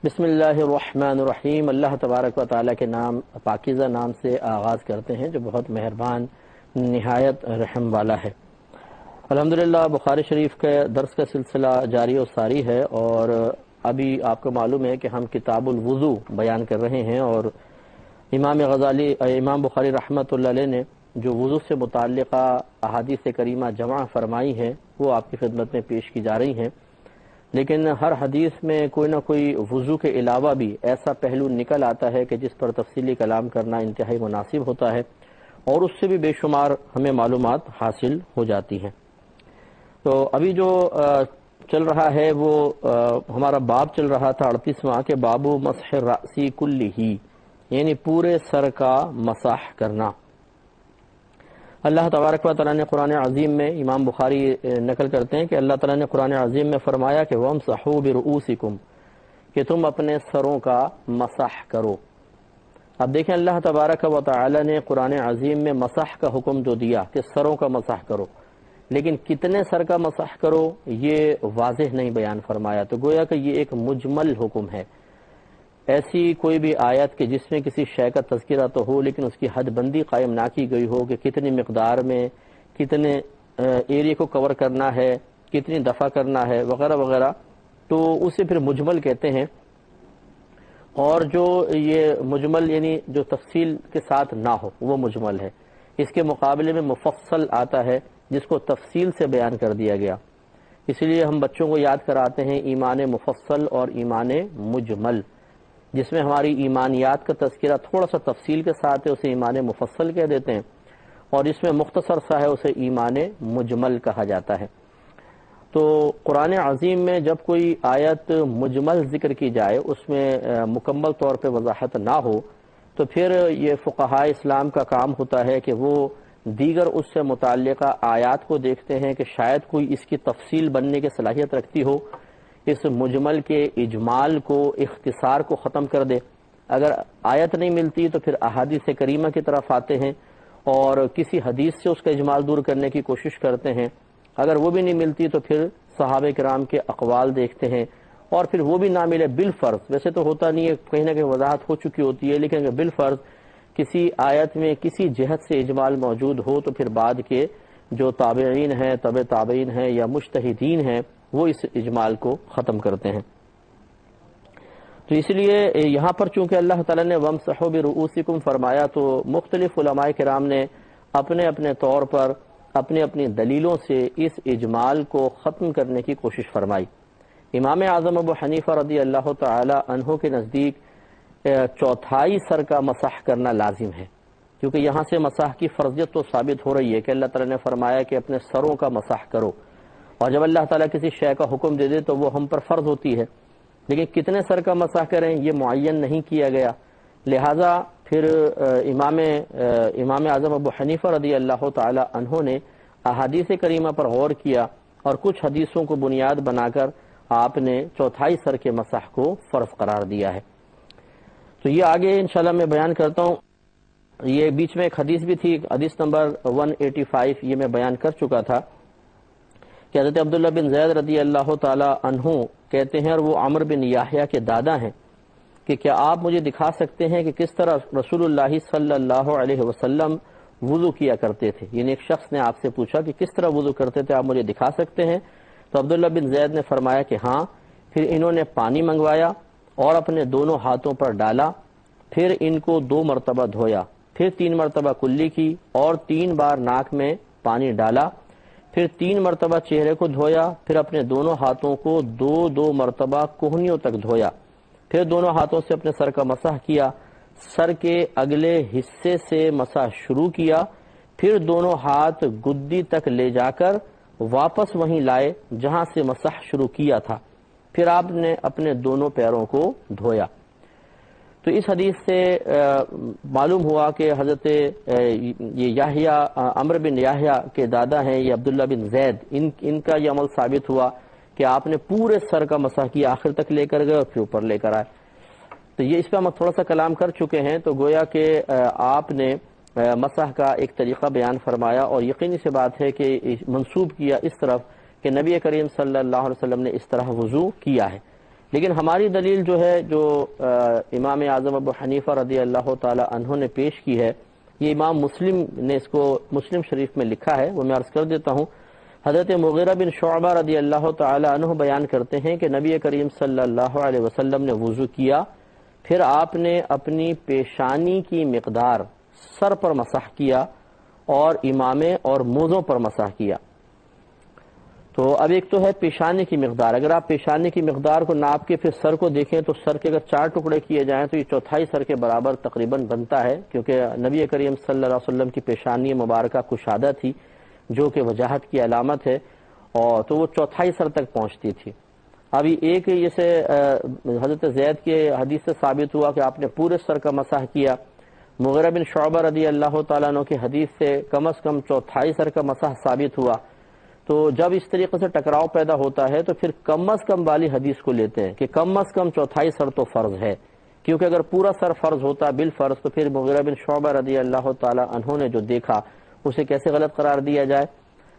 بسم اللہ الرحمن الرحیم۔ اللہ تبارک و تعالیٰ کے نام پاکیزہ نام سے آغاز کرتے ہیں جو بہت مہربان نہایت رحم والا ہے۔ الحمدللہ بخاری شریف کے درس کا سلسلہ جاری و ساری ہے، اور ابھی آپ کو معلوم ہے کہ ہم کتاب الوضو بیان کر رہے ہیں، اور امام بخاری رحمۃ اللہ علیہ نے جو وضو سے متعلقہ احادیث کریمہ جمع فرمائی ہیں وہ آپ کی خدمت میں پیش کی جا رہی ہیں، لیکن ہر حدیث میں کوئی نہ کوئی وضو کے علاوہ بھی ایسا پہلو نکل آتا ہے کہ جس پر تفصیلی کلام کرنا انتہائی مناسب ہوتا ہے، اور اس سے بھی بے شمار ہمیں معلومات حاصل ہو جاتی ہیں۔ تو ابھی جو چل رہا ہے وہ ہمارا باب چل رہا تھا 38واں کہ باب مسح الرأس کلہ، یعنی پورے سر کا مسح کرنا۔ اللہ تبارک و تعالیٰ نے قرآن عظیم میں، امام بخاری نقل کرتے ہیں کہ اللہ تعالیٰ نے قرآن عظیم میں فرمایا کہ وَامْسَحُوا بِرُؤُوسِكُمْ، کہ تم اپنے سروں کا مسح کرو۔ اب دیکھیں اللہ تبارک و تعالیٰ نے قرآن عظیم میں مسح کا حکم جو دیا کہ سروں کا مسح کرو، لیکن کتنے سر کا مسح کرو یہ واضح نہیں بیان فرمایا، تو گویا کہ یہ ایک مجمل حکم ہے۔ ایسی کوئی بھی آیت کہ جس میں کسی شے کا تذکرہ تو ہو لیکن اس کی حد بندی قائم نہ کی گئی ہو کہ کتنی مقدار میں کتنے ایریا کو کور کرنا ہے، کتنی دفعہ کرنا ہے وغیرہ وغیرہ، تو اسے پھر مجمل کہتے ہیں۔ اور جو یہ مجمل یعنی جو تفصیل کے ساتھ نہ ہو وہ مجمل ہے۔ اس کے مقابلے میں مفصل آتا ہے جس کو تفصیل سے بیان کر دیا گیا۔ اس لیے ہم بچوں کو یاد کراتے ہیں ایمان مفصل اور ایمان مجمل، جس میں ہماری ایمانیات کا تذکرہ تھوڑا سا تفصیل کے ساتھ ہے اسے ایمان مفصل کہہ دیتے ہیں، اور جس میں مختصر سا ہے اسے ایمان مجمل کہا جاتا ہے۔ تو قرآن عظیم میں جب کوئی آیت مجمل ذکر کی جائے، اس میں مکمل طور پہ وضاحت نہ ہو، تو پھر یہ فقہاء اسلام کا کام ہوتا ہے کہ وہ دیگر اس سے متعلقہ آیات کو دیکھتے ہیں کہ شاید کوئی اس کی تفصیل بننے کی صلاحیت رکھتی ہو، اس مجمل کے اجمال کو اختصار کو ختم کر دے۔ اگر آیت نہیں ملتی تو پھر احادیث کریمہ کی طرف آتے ہیں اور کسی حدیث سے اس کا اجمال دور کرنے کی کوشش کرتے ہیں۔ اگر وہ بھی نہیں ملتی تو پھر صحابہ کرام کے اقوال دیکھتے ہیں، اور پھر وہ بھی نہ ملے بالفرض، ویسے تو ہوتا نہیں ہے، کہیں نہ کہیں وضاحت ہو چکی ہوتی ہے، لیکن اگر بالفرض کسی آیت میں کسی جہت سے اجمال موجود ہو تو پھر بعد کے جو تابعین ہیں، تبع تابعین ہیں یا مجتہدین ہیں وہ اس اجمال کو ختم کرتے ہیں۔ تو اس لیے یہاں پر چونکہ اللہ تعالیٰ نے وَامْسَحُوا بِرُؤُوسِكُمْ فرمایا، تو مختلف علماء کرام نے اپنے اپنے طور پر اپنی اپنی دلیلوں سے اس اجمال کو ختم کرنے کی کوشش فرمائی۔ امام اعظم ابو حنیفہ رضی اللہ تعالی عنہ کے نزدیک چوتھائی سر کا مسح کرنا لازم ہے، کیونکہ یہاں سے مسح کی فرضیت تو ثابت ہو رہی ہے کہ اللہ تعالیٰ نے فرمایا کہ اپنے سروں کا مسح کرو، اور جب اللہ تعالیٰ کسی شے کا حکم دے دے تو وہ ہم پر فرض ہوتی ہے، لیکن کتنے سر کا مسح کریں یہ معین نہیں کیا گیا۔ لہٰذا پھر امام اعظم ابو حنیفہ رضی اللہ تعالی عنہ نے احادیث کریمہ پر غور کیا، اور کچھ حدیثوں کو بنیاد بنا کر آپ نے چوتھائی سر کے مسح کو فرض قرار دیا ہے۔ تو یہ آگے انشاءاللہ میں بیان کرتا ہوں۔ یہ بیچ میں ایک حدیث بھی تھی، حدیث نمبر 185، یہ میں بیان کر چکا تھا کہ حضرت عبداللہ بن زید رضی اللہ تعالی عنہ کہتے ہیں، اور وہ عمر بن یحییٰ کے دادا ہیں، کہ کیا آپ مجھے دکھا سکتے ہیں کہ کس طرح رسول اللہ صلی اللہ علیہ وسلم وضو کیا کرتے تھے؟ یعنی ایک شخص نے آپ سے پوچھا کہ کس طرح وضو کرتے تھے، آپ مجھے دکھا سکتے ہیں؟ تو عبداللہ بن زید نے فرمایا کہ ہاں۔ پھر انہوں نے پانی منگوایا اور اپنے دونوں ہاتھوں پر ڈالا، پھر ان کو 2 مرتبہ دھویا، پھر 3 مرتبہ کلی کی، اور 3 بار ناک میں پانی ڈالا، پھر 3 مرتبہ چہرے کو دھویا، پھر اپنے دونوں ہاتھوں کو 2 مرتبہ کوہنیوں تک دھویا، پھر دونوں ہاتھوں سے اپنے سر کا مسح کیا، سر کے اگلے حصے سے مسح شروع کیا، پھر دونوں ہاتھ گدی تک لے جا کر واپس وہیں لائے جہاں سے مسح شروع کیا تھا، پھر آپ نے اپنے دونوں پیروں کو دھویا۔ تو اس حدیث سے معلوم ہوا کہ حضرت یہ یحییٰ عمر بن یحییٰ کے دادا ہیں یہ عبداللہ بن زید، ان کا یہ عمل ثابت ہوا کہ آپ نے پورے سر کا مسح کیا، آخر تک لے کر گئے اور پھر اوپر لے کر آئے۔ تو یہ اس پہ ہم تھوڑا سا کلام کر چکے ہیں، تو گویا کہ آپ نے مسح کا ایک طریقہ بیان فرمایا، اور یقینی سی بات ہے کہ منسوب کیا اس طرف کہ نبی کریم صلی اللہ علیہ وسلم نے اس طرح وضو کیا ہے۔ لیکن ہماری دلیل جو ہے جو امام اعظم ابو حنیفہ رضی اللہ تعالی عنہ نے پیش کی ہے، یہ امام مسلم نے اس کو مسلم شریف میں لکھا ہے، وہ میں عرض کر دیتا ہوں۔ حضرت مغیرہ بن شعبہ رضی اللہ تعالی عنہ بیان کرتے ہیں کہ نبی کریم صلی اللہ علیہ وسلم نے وضو کیا، پھر آپ نے اپنی پیشانی کی مقدار سر پر مسح کیا اور امامے اور موزوں پر مسح کیا۔ تو اب ایک تو ہے پیشانی کی مقدار، اگر آپ پیشانی کی مقدار کو ناپ کے پھر سر کو دیکھیں تو سر کے اگر 4 ٹکڑے کیے جائیں تو یہ چوتھائی سر کے برابر تقریباً بنتا ہے، کیونکہ نبی کریم صلی اللہ علیہ وسلم کی پیشانی مبارکہ کشادہ تھی جو کہ وجاہت کی علامت ہے، اور تو وہ چوتھائی سر تک پہنچتی تھی۔ ابھی ایک جیسے حضرت زید کے حدیث سے ثابت ہوا کہ آپ نے پورے سر کا مسح کیا، مغیرہ بن شعبہ رضی اللہ تعالیٰ عنہ کی حدیث سے کم از کم چوتھائی سر کا مسح ثابت ہوا۔ تو جب اس طریقے سے ٹکراؤ پیدا ہوتا ہے تو پھر کم از کم والی حدیث کو لیتے ہیں کہ کم از کم چوتھائی سر تو فرض ہے، کیونکہ اگر پورا سر فرض ہوتا بالفرض تو پھر مغیرہ بن شعبہ رضی اللہ تعالی عنہ نے جو دیکھا اسے کیسے غلط قرار دیا جائے؟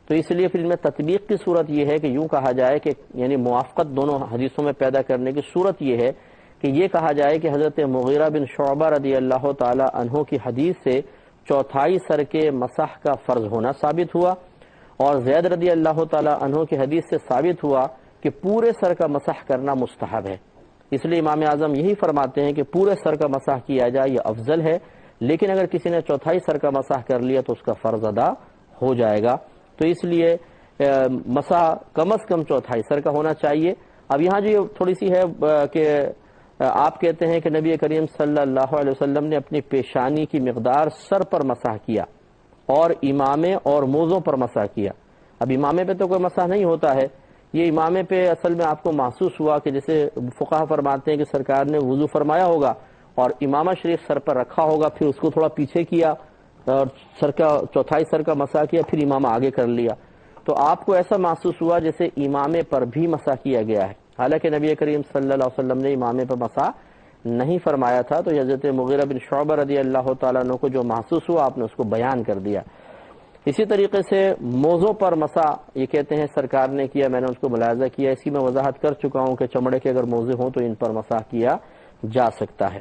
تو اس لیے پھر ان میں تطبیق کی صورت یہ ہے کہ یوں کہا جائے کہ یعنی موافقت دونوں حدیثوں میں پیدا کرنے کی صورت یہ ہے کہ یہ کہا جائے کہ حضرت مغیرہ بن شعبہ رضی اللہ تعالی عنہ کی حدیث سے چوتھائی سر کے مسح کا فرض ہونا ثابت ہوا، اور زید رضی اللہ تعالی عنہ کی حدیث سے ثابت ہوا کہ پورے سر کا مسح کرنا مستحب ہے۔ اس لیے امام اعظم یہی فرماتے ہیں کہ پورے سر کا مسح کیا جائے یہ افضل ہے، لیکن اگر کسی نے چوتھائی سر کا مسح کر لیا تو اس کا فرض ادا ہو جائے گا۔ تو اس لیے مسح کم از کم چوتھائی سر کا ہونا چاہیے۔ اب یہاں جو تھوڑی سی ہے کہ آپ کہتے ہیں کہ نبی کریم صلی اللہ علیہ وسلم نے اپنی پیشانی کی مقدار سر پر مسح کیا اور امامے اور موزوں پر مسح کیا۔ اب امامے پہ تو کوئی مسح نہیں ہوتا ہے، یہ امامے پہ اصل میں آپ کو محسوس ہوا کہ جیسے فقہا فرماتے ہیں کہ سرکار نے وضو فرمایا ہوگا اور امامہ شریف سر پر رکھا ہوگا، پھر اس کو تھوڑا پیچھے کیا اور سر کا چوتھائی سر کا مسح کیا، پھر امامہ آگے کر لیا، تو آپ کو ایسا محسوس ہوا جیسے امامے پر بھی مسح کیا گیا ہے، حالانکہ نبی کریم صلی اللہ علیہ وسلم نے امامے پر مسح نہیں فرمایا تھا۔ تو حضرت مغیرہ بن شعبہ رضی اللہ تعالیٰ عنہ کو جو محسوس ہوا آپ نے اس کو بیان کر دیا۔ اسی طریقے سے موزوں پر مسح یہ کہتے ہیں سرکار نے کیا، میں نے اس کو ملاحظہ کیا، اسی میں وضاحت کر چکا ہوں کہ چمڑے کے اگر موزے ہوں تو ان پر مسح کیا جا سکتا ہے۔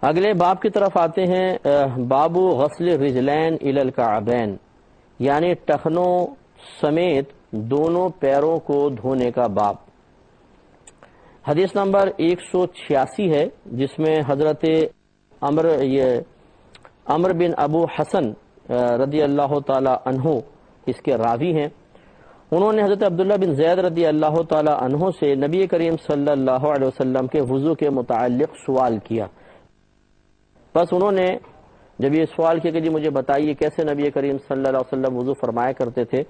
اگلے باب کی طرف آتے ہیں، باب غسل رجلین الی الکعبین، یعنی ٹخنوں سمیت دونوں پیروں کو دھونے کا باب۔ حدیث نمبر 186 ہے، جس میں حضرت عمر بن ابو حسن رضی اللہ تعالی عنہ اس کے راوی ہیں۔ انہوں نے حضرت عبداللہ بن زید رضی اللہ تعالی عنہ سے نبی کریم صلی اللہ علیہ وسلم کے وضو کے متعلق سوال کیا۔ بس انہوں نے جب یہ سوال کیا کہ جی مجھے بتائیے کیسے نبی کریم صلی اللہ علیہ وسلم وضو فرمایا کرتے تھے،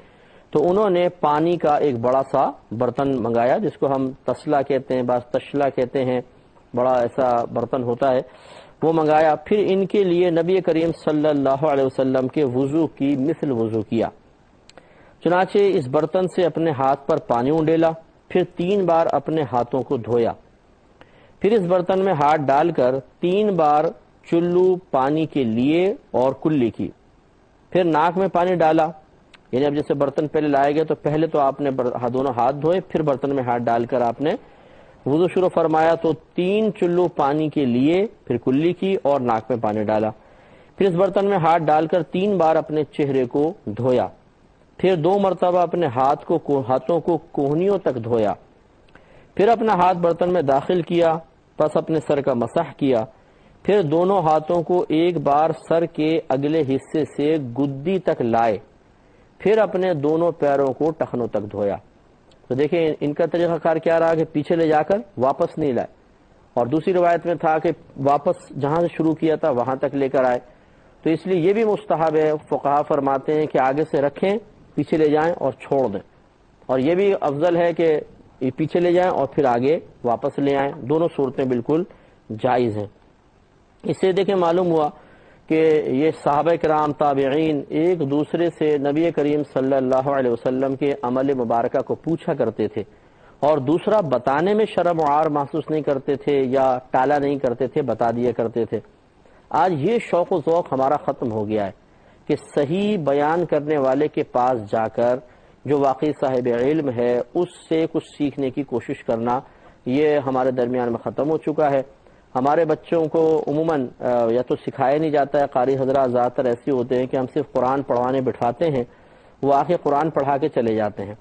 تو انہوں نے پانی کا ایک بڑا سا برتن منگایا، جس کو ہم تسلا کہتے ہیں، بعض تشلا کہتے ہیں، بڑا ایسا برتن ہوتا ہے، وہ منگایا۔ پھر ان کے لیے نبی کریم صلی اللہ علیہ وسلم کے وضو کی مثل وضو کیا، چنانچہ اس برتن سے اپنے ہاتھ پر پانی انڈیلا، پھر 3 بار اپنے ہاتھوں کو دھویا، پھر اس برتن میں ہاتھ ڈال کر 3 بار چلو پانی کے لیے اور کلی کی، پھر ناک میں پانی ڈالا، یعنی اب جیسے برتن پہلے لائے گئے تو پہلے تو آپ نے دونوں ہاتھ دھوئے، پھر برتن میں ہاتھ ڈال کر آپ نے وضو شروع فرمایا، تو 3 چلو پانی کے لیے، پھر کلی کی اور ناک میں پانی ڈالا، پھر اس برتن میں ہاتھ ڈال کر 3 بار اپنے چہرے کو دھویا، پھر 2 مرتبہ اپنے ہاتھوں کو کوہنیوں تک دھویا، پھر اپنا ہاتھ برتن میں داخل کیا، پس اپنے سر کا مسح کیا، پھر دونوں ہاتھوں کو ایک بار سر کے اگلے حصے سے گدی تک لائے، پھر اپنے دونوں پیروں کو ٹخنوں تک دھویا۔ تو دیکھیں ان کا طریقہ کار کیا رہا کہ پیچھے لے جا کر واپس نہیں لائے، اور دوسری روایت میں تھا کہ واپس جہاں سے شروع کیا تھا وہاں تک لے کر آئے، تو اس لیے یہ بھی مستحب ہے، فقہا فرماتے ہیں کہ آگے سے رکھیں، پیچھے لے جائیں اور چھوڑ دیں، اور یہ بھی افضل ہے کہ پیچھے لے جائیں اور پھر آگے واپس لے آئیں، دونوں صورتیں بالکل جائز ہیں۔ اس سے دیکھیں معلوم ہوا کہ یہ صحابہ کرام تابعین ایک دوسرے سے نبی کریم صلی اللہ علیہ وسلم کے عمل مبارکہ کو پوچھا کرتے تھے، اور دوسرا بتانے میں شرم و عار محسوس نہیں کرتے تھے یا ٹالا نہیں کرتے تھے، بتا دیا کرتے تھے۔ آج یہ شوق و ذوق ہمارا ختم ہو گیا ہے کہ صحیح بیان کرنے والے کے پاس جا کر جو واقعی صاحب علم ہے اس سے کچھ سیکھنے کی کوشش کرنا یہ ہمارے درمیان میں ختم ہو چکا ہے۔ ہمارے بچوں کو عموماً یا تو سکھایا نہیں جاتا ہے، قاری حضرات زیادہ تر ایسے ہوتے ہیں کہ ہم صرف قرآن پڑھوانے بٹھاتے ہیں، وہ آخر قرآن پڑھا کے چلے جاتے ہیں،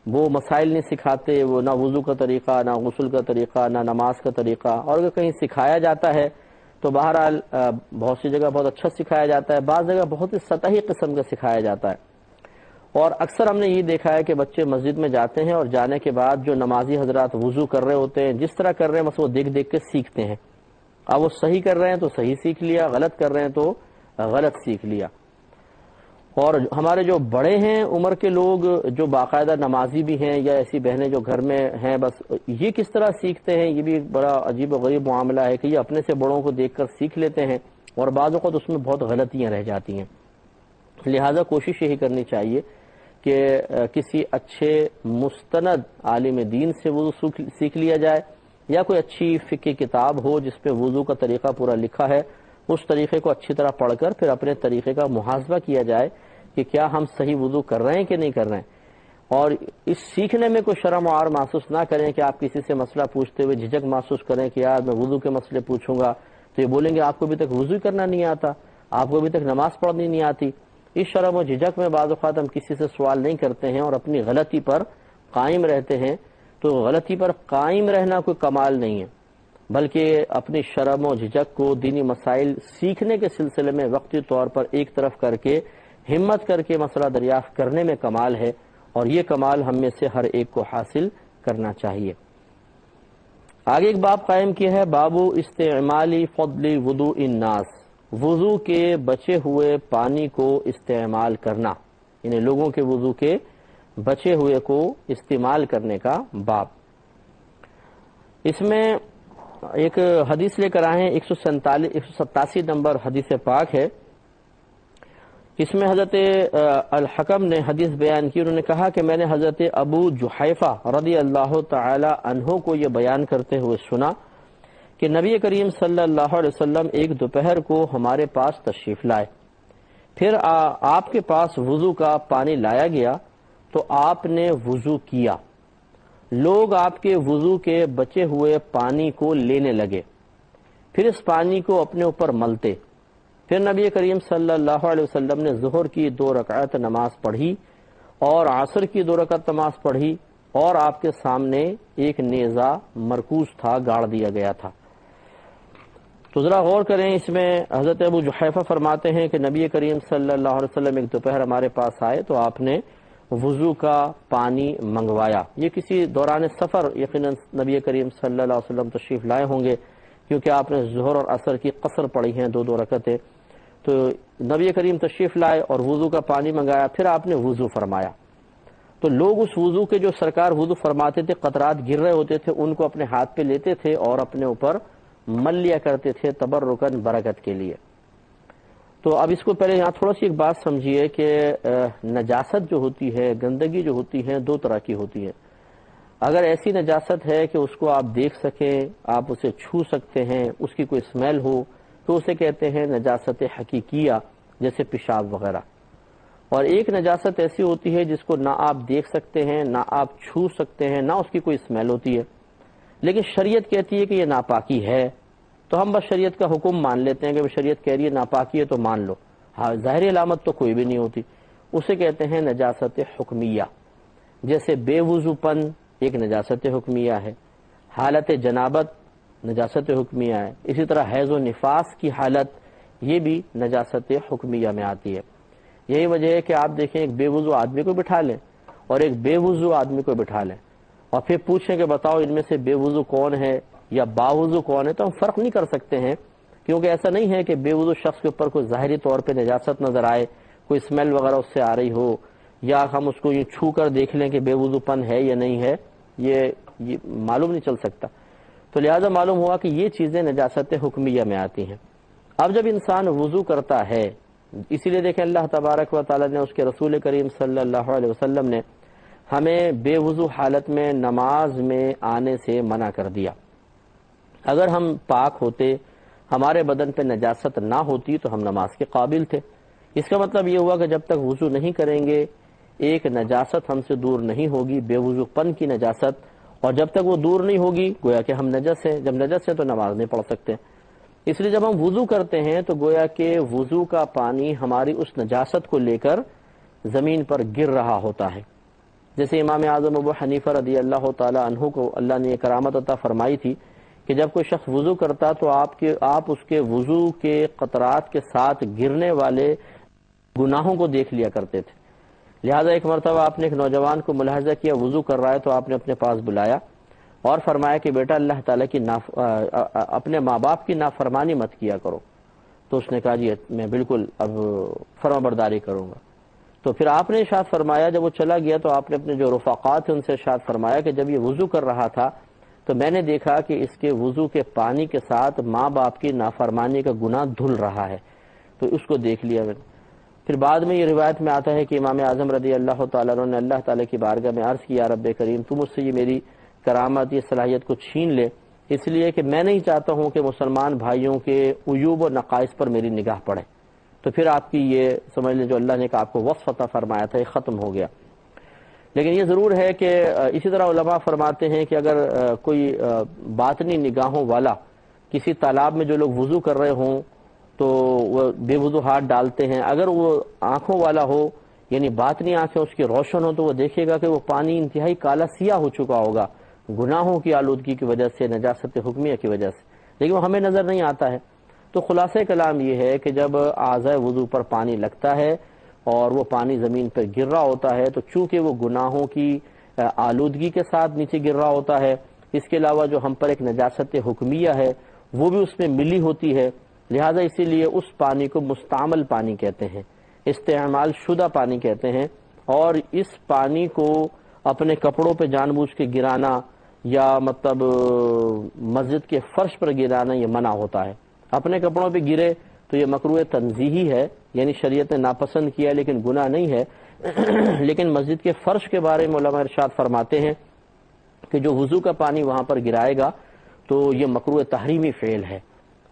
وہ مسائل نہیں سکھاتے، وہ نہ وضو کا طریقہ، نہ غسل کا طریقہ، نہ نماز کا طریقہ، اور اگر کہیں سکھایا جاتا ہے تو بہرحال بہت سی جگہ بہت اچھا سکھایا جاتا ہے، بعض جگہ بہت ہی سطحی قسم کا سکھایا جاتا ہے۔ اور اکثر ہم نے یہ دیکھا ہے کہ بچے مسجد میں جاتے ہیں اور جانے کے بعد جو نمازی حضرات وضو کر رہے ہوتے ہیں جس طرح کر رہے ہیں بس وہ دیکھ دیکھ کے سیکھتے ہیں۔ اب وہ صحیح کر رہے ہیں تو صحیح سیکھ لیا، غلط کر رہے ہیں تو غلط سیکھ لیا۔ اور ہمارے جو بڑے ہیں عمر کے لوگ جو باقاعدہ نمازی بھی ہیں یا ایسی بہنیں جو گھر میں ہیں، بس یہ کس طرح سیکھتے ہیں، یہ بھی ایک بڑا عجیب و غریب معاملہ ہے کہ یہ اپنے سے بڑوں کو دیکھ کر سیکھ لیتے ہیں اور بعض اوقات اس میں بہت غلطیاں رہ جاتی ہیں۔ لہذا کوشش یہی کرنی چاہیے کہ کسی اچھے مستند عالم دین سے وضو سیکھ لیا جائے، یا کوئی اچھی فقہ کتاب ہو جس پہ وضو کا طریقہ پورا لکھا ہے، اس طریقے کو اچھی طرح پڑھ کر پھر اپنے طریقے کا محاسبہ کیا جائے کہ کیا ہم صحیح وضو کر رہے ہیں کہ نہیں کر رہے ہیں۔ اور اس سیکھنے میں کوئی شرم و عار محسوس نہ کریں کہ آپ کسی سے مسئلہ پوچھتے ہوئے جھجک محسوس کریں کہ یار میں وضو کے مسئلے پوچھوں گا تو یہ بولیں گے آپ کو ابھی تک وضو کرنا نہیں آتا، آپ کو ابھی تک نماز پڑھنی نہیں آتی۔ اس شرم و جھجک میں بعض اوقات ہم کسی سے سوال نہیں کرتے ہیں اور اپنی غلطی پر قائم رہتے ہیں، تو غلطی پر قائم رہنا کوئی کمال نہیں ہے، بلکہ اپنی شرم و جھجک کو دینی مسائل سیکھنے کے سلسلے میں وقتی طور پر ایک طرف کر کے ہمت کر کے مسئلہ دریافت کرنے میں کمال ہے، اور یہ کمال ہم میں سے ہر ایک کو حاصل کرنا چاہیے۔ آگے ایک باب قائم کیا ہے، باب استعمالی فضل وضوء الناس، وضو کے بچے ہوئے پانی کو استعمال کرنا، یعنی لوگوں کے وضو کے بچے ہوئے کو استعمال کرنے کا باب۔ اس میں ایک حدیث لے کر آئے ہیں، 187 نمبر حدیث پاک ہے۔ اس میں حضرت الحکم نے حدیث بیان کی، انہوں نے کہا کہ میں نے حضرت ابو جحیفہ رضی اللہ تعالی عنہ کو یہ بیان کرتے ہوئے سنا کہ نبی کریم صلی اللہ علیہ وسلم ایک دوپہر کو ہمارے پاس تشریف لائے، پھر آپ کے پاس وضو کا پانی لایا گیا تو آپ نے وضو کیا، لوگ آپ کے وضو کے بچے ہوئے پانی کو لینے لگے، پھر اس پانی کو اپنے اوپر ملتے، پھر نبی کریم صلی اللہ علیہ وسلم نے ظہر کی 2 رکعت نماز پڑھی اور عصر کی 2 رکعت نماز پڑھی، اور آپ کے سامنے ایک نیزہ مرکوز تھا، گاڑ دیا گیا تھا۔ تو ذرا غور کریں، اس میں حضرت ابو جحیفہ فرماتے ہیں کہ نبی کریم صلی اللہ علیہ وسلم ایک دوپہر ہمارے پاس آئے تو آپ نے وضو کا پانی منگوایا۔ یہ کسی دوران سفر یقیناً نبی کریم صلی اللہ علیہ وسلم تشریف لائے ہوں گے، کیونکہ آپ نے ظہر اور عصر کی قصر پڑھی ہیں 2 رکعتیں، تو نبی کریم تشریف لائے اور وضو کا پانی منگایا، پھر آپ نے وضو فرمایا، تو لوگ اس وضو کے جو سرکار وضو فرماتے تھے قطرات گر رہے ہوتے تھے ان کو اپنے ہاتھ پہ لیتے تھے اور اپنے اوپر مل لیا کرتے تھے تبرکن برکت کے لیے۔ تو اب اس کو پہلے یہاں تھوڑا سی ایک بات سمجھیے کہ نجاست جو ہوتی ہے، گندگی جو ہوتی ہے، 2 طرح کی ہوتی ہے۔ اگر ایسی نجاست ہے کہ اس کو آپ دیکھ سکیں، آپ اسے چھو سکتے ہیں، اس کی کوئی اسمیل ہو، تو اسے کہتے ہیں نجاست حقیقیہ، جیسے پیشاب وغیرہ۔ اور ایک نجاست ایسی ہوتی ہے جس کو نہ آپ دیکھ سکتے ہیں، نہ آپ چھو سکتے ہیں، نہ اس کی کوئی اسمیل ہوتی ہے، لیکن شریعت کہتی ہے کہ یہ ناپاکی ہے، تو ہم بس شریعت کا حکم مان لیتے ہیں کہ شریعت کہہ رہی ہے ناپاکی ہے تو مان لو، ہاں ظاہری علامت تو کوئی بھی نہیں ہوتی، اسے کہتے ہیں نجاست حکمیہ۔ جیسے بے وضو پن ایک نجاست حکمیہ ہے، حالت جنابت نجاست حکمیہ ہے، اسی طرح حیض و نفاس کی حالت یہ بھی نجاست حکمیہ میں آتی ہے۔ یہی وجہ ہے کہ آپ دیکھیں ایک بے وضو آدمی کو بٹھا لیں اور ایک بے وضو آدمی کو بٹھا لیں اور پھر پوچھیں کہ بتاؤ ان میں سے بے وضو کون ہے یا باوضو کون ہے، تو ہم فرق نہیں کر سکتے ہیں، کیونکہ ایسا نہیں ہے کہ بے وضو شخص کے اوپر کوئی ظاہری طور پہ نجاست نظر آئے، کوئی اسمیل وغیرہ اس سے آ رہی ہو، یا ہم اس کو یہ چھو کر دیکھ لیں کہ بے وضو پن ہے یا نہیں ہے، یہ معلوم نہیں چل سکتا۔ تو لہذا معلوم ہوا کہ یہ چیزیں نجاست حکمیہ میں آتی ہیں۔ اب جب انسان وضو کرتا ہے، اسی لیے دیکھیں اللہ تبارک و تعالی نے، اس کے رسول کریم صلی اللہ علیہ وسلم نے ہمیں بے وضو حالت میں نماز میں آنے سے منع کر دیا۔ اگر ہم پاک ہوتے، ہمارے بدن پہ نجاست نہ ہوتی تو ہم نماز کے قابل تھے۔ اس کا مطلب یہ ہوا کہ جب تک وضو نہیں کریں گے ایک نجاست ہم سے دور نہیں ہوگی، بے وضو پن کی نجاست، اور جب تک وہ دور نہیں ہوگی گویا کہ ہم نجس ہیں، جب نجس ہیں تو نماز نہیں پڑھ سکتے۔ اس لیے جب ہم وضو کرتے ہیں تو گویا کہ وضو کا پانی ہماری اس نجاست کو لے کر زمین پر گر رہا ہوتا ہے۔ جیسے امام اعظم ابو حنیفہ رضی اللہ تعالی عنہ کو اللہ نے یہ کرامت عطا فرمائی تھی کہ جب کوئی شخص وضو کرتا تو آپ اس کے وضو کے قطرات کے ساتھ گرنے والے گناہوں کو دیکھ لیا کرتے تھے۔ لہذا ایک مرتبہ آپ نے ایک نوجوان کو ملاحظہ کیا وضو کر رہا ہے تو آپ نے اپنے پاس بلایا اور فرمایا کہ بیٹا اللہ تعالیٰ کی اپنے ماں باپ کی نافرمانی مت کیا کرو۔ تو اس نے کہا جی میں بالکل اب فرما برداری کروں گا۔ تو پھر آپ نے ارشاد فرمایا جب وہ چلا گیا تو آپ نے اپنے جو رفقات ہیں ان سے ارشاد فرمایا کہ جب یہ وضو کر رہا تھا تو میں نے دیکھا کہ اس کے وضو کے پانی کے ساتھ ماں باپ کی نافرمانی کا گناہ دھل رہا ہے، تو اس کو دیکھ لیا میں نے۔ پھر بعد میں یہ روایت میں آتا ہے کہ امام اعظم رضی اللہ تعالیٰ عنہ نے اللہ تعالیٰ کی بارگاہ میں عرض کیا رب کریم تو مجھ سے یہ میری کرامت یہ صلاحیت کو چھین لے، اس لیے کہ میں نہیں چاہتا ہوں کہ مسلمان بھائیوں کے عیوب و نقائص پر میری نگاہ پڑے۔ تو پھر آپ کی یہ سمجھ لیں جو اللہ نے آپ کو وصف عطا فرمایا تھا یہ ختم ہو گیا۔ لیکن یہ ضرور ہے کہ اسی طرح علماء فرماتے ہیں کہ اگر کوئی باطنی نگاہوں والا کسی تالاب میں جو لوگ وضو کر رہے ہوں تو وہ بے وضو ہاتھ ڈالتے ہیں، اگر وہ آنکھوں والا ہو یعنی باطنی آنکھیں اس کی روشن ہو تو وہ دیکھے گا کہ وہ پانی انتہائی کالا سیاہ ہو چکا ہوگا گناہوں کی آلودگی کی وجہ سے، نجاست حکمیہ کی وجہ سے، لیکن وہ ہمیں نظر نہیں آتا ہے۔ تو خلاصہ کلام یہ ہے کہ جب اعضاء وضو پر پانی لگتا ہے اور وہ پانی زمین پر گر رہا ہوتا ہے تو چونکہ وہ گناہوں کی آلودگی کے ساتھ نیچے گر رہا ہوتا ہے، اس کے علاوہ جو ہم پر ایک نجاست حکمیہ ہے وہ بھی اس میں ملی ہوتی ہے، لہذا اسی لیے اس پانی کو مستعمل پانی کہتے ہیں، استعمال شدہ پانی کہتے ہیں، اور اس پانی کو اپنے کپڑوں پہ جان بوجھ کے گرانا یا مطلب مسجد کے فرش پر گرانا یہ منع ہوتا ہے۔ اپنے کپڑوں پہ گرے تو یہ مکروہ تنزیہی ہے، یعنی شریعت نے ناپسند کیا لیکن گناہ نہیں ہے۔ لیکن مسجد کے فرش کے بارے میں علماء ارشاد فرماتے ہیں کہ جو وضو کا پانی وہاں پر گرائے گا تو یہ مکروہ تحریمی فعل ہے،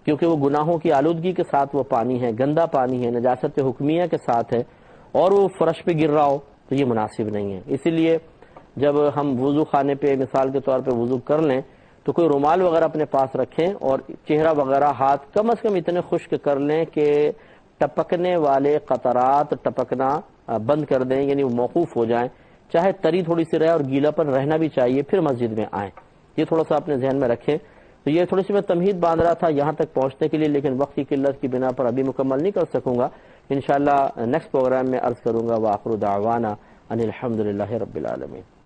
کیونکہ وہ گناہوں کی آلودگی کے ساتھ وہ پانی ہے، گندا پانی ہے، نجاست حکمیہ کے ساتھ ہے، اور وہ فرش پہ گر رہا ہو تو یہ مناسب نہیں ہے۔ اسی لیے جب ہم وضو خانے پہ مثال کے طور پہ وضو کر لیں تو کوئی رومال وغیرہ اپنے پاس رکھیں اور چہرہ وغیرہ ہاتھ کم از کم اتنے خشک کر لیں کہ ٹپکنے والے قطرات ٹپکنا بند کر دیں، یعنی وہ موقوف ہو جائیں، چاہے تری تھوڑی سی رہے اور گیلا پن رہنا بھی چاہیے، پھر مسجد میں آئیں۔ یہ تھوڑا سا اپنے ذہن میں رکھیں۔ تو یہ تھوڑی سی میں تمہید باندھ رہا تھا یہاں تک پہنچنے کے لیے، لیکن وقت کی قلت کی بنا پر ابھی مکمل نہیں کر سکوں گا۔ انشاءاللہ نیکسٹ پروگرام میں عرض کروں گا۔ وآخر دعوانا ان الحمدللہ رب العالمین۔